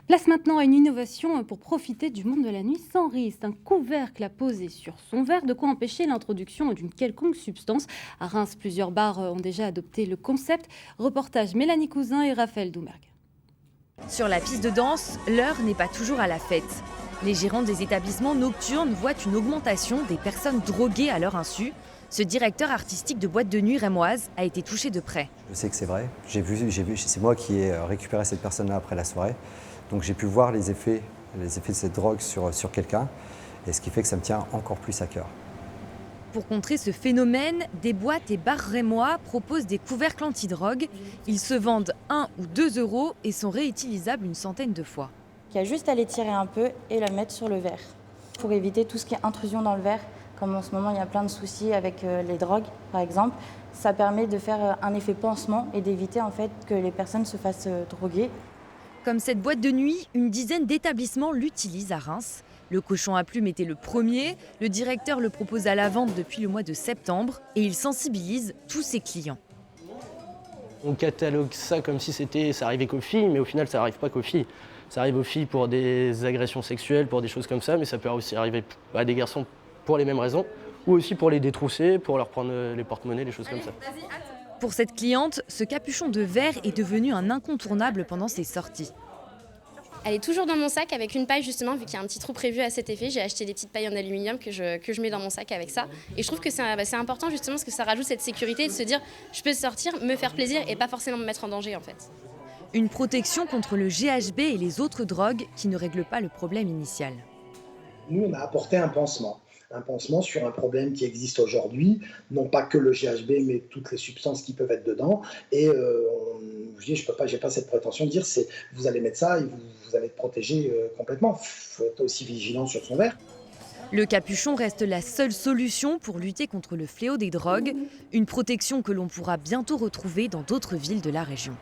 Place maintenant à une innovation pour profiter du monde de la nuit sans risque. Un couvercle à poser sur son verre, de quoi empêcher l'introduction d'une quelconque substance. À Reims, plusieurs bars ont déjà adopté le concept. Reportage Mélanie Cousin et Raphaël Doumergue. Sur la piste de danse, l'heure n'est pas toujours à la fête. Les gérants des établissements nocturnes voient une augmentation des personnes droguées à leur insu. Ce directeur artistique de boîte de nuit rémoise a été touché de près. Je sais que c'est vrai. C'est moi qui ai récupéré cette personne-là après la soirée. Donc j'ai pu voir les effets de cette drogue sur quelqu'un, et ce qui fait que ça me tient encore plus à cœur. Pour contrer ce phénomène, des boîtes et bars rémois proposent des couvercles antidrogue. Ils se vendent 1 ou 2 euros et sont réutilisables une centaine de fois. Il y a juste à l'étirer un peu et le mettre sur le verre pour éviter tout ce qui est intrusion dans le verre. Comme en ce moment, il y a plein de soucis avec les drogues, par exemple. Ça permet de faire un effet pansement et d'éviter en fait que les personnes se fassent droguer. Comme cette boîte de nuit, une dizaine d'établissements l'utilisent à Reims. Le cochon à plumes était le premier. Le directeur le propose à la vente depuis le mois de septembre et il sensibilise tous ses clients. On catalogue ça comme si ça arrivait qu'aux filles, mais au final, ça n'arrive pas qu'aux filles. Ça arrive aux filles pour des agressions sexuelles, pour des choses comme ça, mais ça peut aussi arriver à des garçons pour les mêmes raisons, ou aussi pour les détrousser, pour leur prendre les porte-monnaies, des choses comme ça. Pour cette cliente, ce capuchon de verre est devenu un incontournable pendant ses sorties. Elle est toujours dans mon sac avec une paille justement, vu qu'il y a un petit trou prévu à cet effet. J'ai acheté des petites pailles en aluminium que je mets dans mon sac avec ça. Et je trouve que c'est important justement parce que ça rajoute cette sécurité de se dire je peux sortir, me faire plaisir et pas forcément me mettre en danger en fait. Une protection contre le GHB et les autres drogues qui ne règlent pas le problème initial. Nous, on a apporté un pansement sur un problème qui existe aujourd'hui, non pas que le GHB, mais toutes les substances qui peuvent être dedans. Et j'ai pas cette prétention de dire vous allez mettre ça et vous allez être protégé complètement. Il faut être aussi vigilant sur son verre. Le capuchon reste la seule solution pour lutter contre le fléau des drogues, une protection que l'on pourra bientôt retrouver dans d'autres villes de la région.